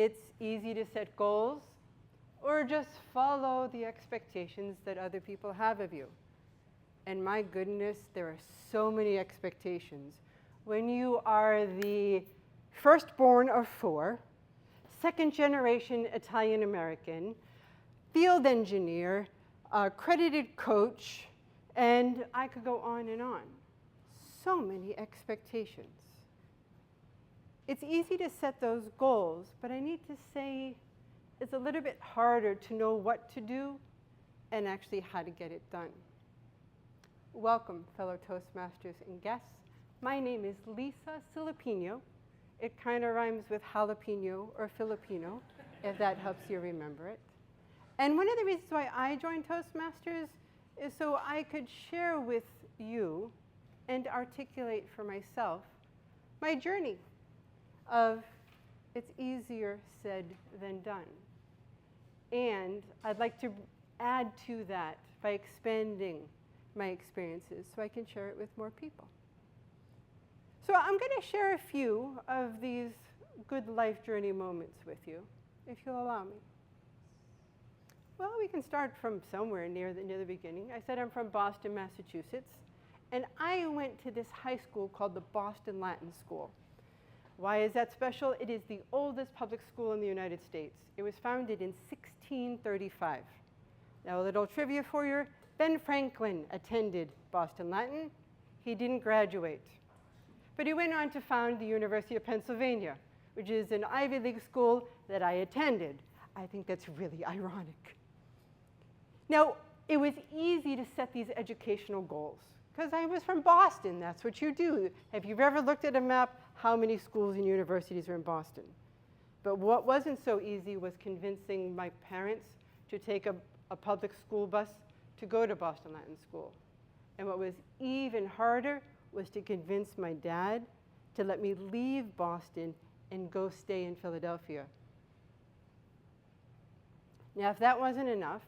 It's easy to set goals or just follow the expectations that other people have of you. And my goodness, there are so many expectations. When you are the firstborn of 4, second-generation Italian-American, field engineer, accredited coach, and I could go on and on. So many expectations. It's easy to set those goals, but I need to say it's a little bit harder to know what to do and actually how to get it done. Welcome, fellow Toastmasters and guests. My name is Lisa Silipigno. It kind of rhymes with jalapeno or Filipino, if that helps you remember it. And one of the reasons why I joined Toastmasters is so I could share with you and articulate for myself my journey of it's easier said than done. And I'd like to add to that by expanding my experiences so I can share it with more people. So I'm going to share a few of these good life journey moments with you, if you'll allow me. Well, we can start from somewhere near the beginning. I said I'm from Boston, Massachusetts, and I went to this high school called the Boston Latin School. Why is that special? It is the oldest public school in the United States. It was founded in 1635. Now, a little trivia for you. Ben Franklin attended Boston Latin. He didn't graduate. But he went on to found the University of Pennsylvania, which is an Ivy League school that I attended. I think that's really ironic. Now, it was easy to set these educational goals because I was from Boston. That's what you do. Have you ever looked at a map how many schools and universities are in Boston? But what wasn't so easy was convincing my parents to take a public school bus to go to Boston Latin School. And what was even harder was to convince my dad to let me leave Boston and go stay in Philadelphia. Now, if that wasn't enough,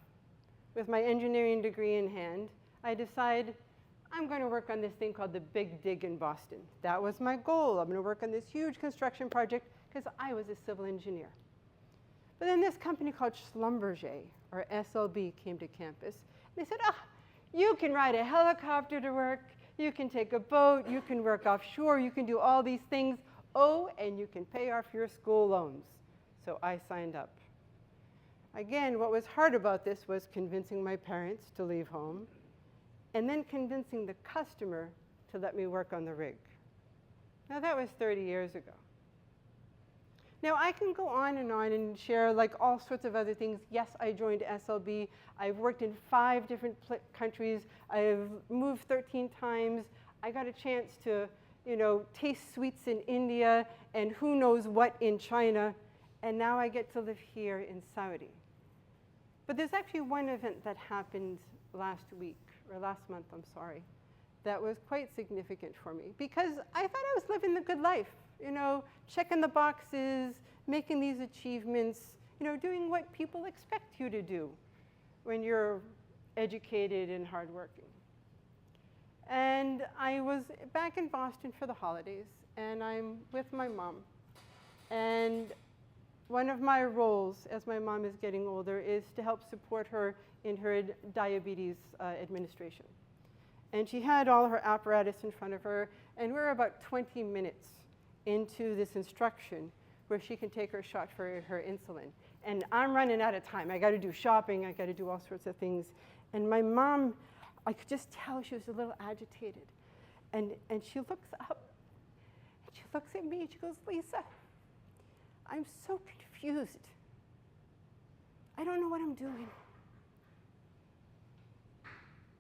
with my engineering degree in hand, I decided I'm going to work on this thing called the Big Dig in Boston. That was my goal. I'm going to work on this huge construction project because I was a civil engineer. But then this company called Schlumberger, or SLB, came to campus. They said, you can ride a helicopter to work, you can take a boat, you can work offshore, you can do all these things. Oh, and you can pay off your school loans. So I signed up. Again, what was hard about this was convincing my parents to leave home and then convincing the customer to let me work on the rig. Now, that was 30 years ago. Now, I can go on and share like all sorts of other things. Yes, I joined SLB. I've worked in 5 different countries. I've moved 13 times. I got a chance to, taste sweets in India and who knows what in China. And now I get to live here in Saudi. But there's actually one event that happened last month, I'm sorry, that was quite significant for me because I thought I was living the good life, checking the boxes, making these achievements, doing what people expect you to do when you're educated and hardworking. And I was back in Boston for the holidays, and I'm with my mom. And one of my roles as my mom is getting older is to help support her in her diabetes administration. And she had all her apparatus in front of her, and we're about 20 minutes into this instruction where she can take her shot for her insulin. And I'm running out of time. I got to do shopping. I got to do all sorts of things. And my mom, I could just tell she was a little agitated. And she looks up, and she looks at me, and she goes, Lisa, I'm so confused. I don't know what I'm doing.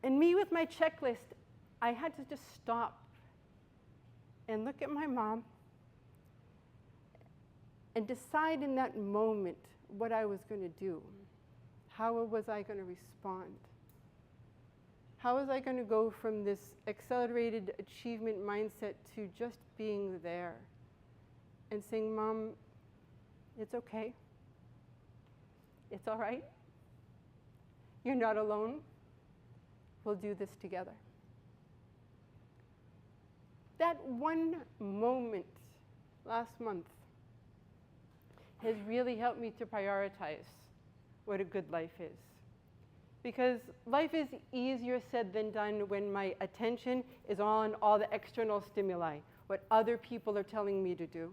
And me with my checklist, I had to just stop and look at my mom and decide in that moment what I was going to do. How was I going to respond? How was I going to go from this accelerated achievement mindset to just being there and saying, Mom, it's okay. It's all right. You're not alone. We'll do this together. That one moment last month has really helped me to prioritize what a good life is. Because life is easier said than done when my attention is on all the external stimuli, what other people are telling me to do.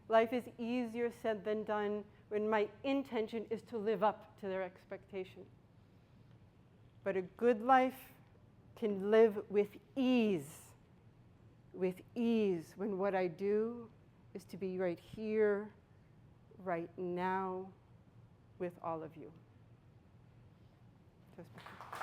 Life is easier said than done when my intention is to live up to their expectation. But a good life can live with ease when what I do is to be right here, right now, with all of you. Toastmasters.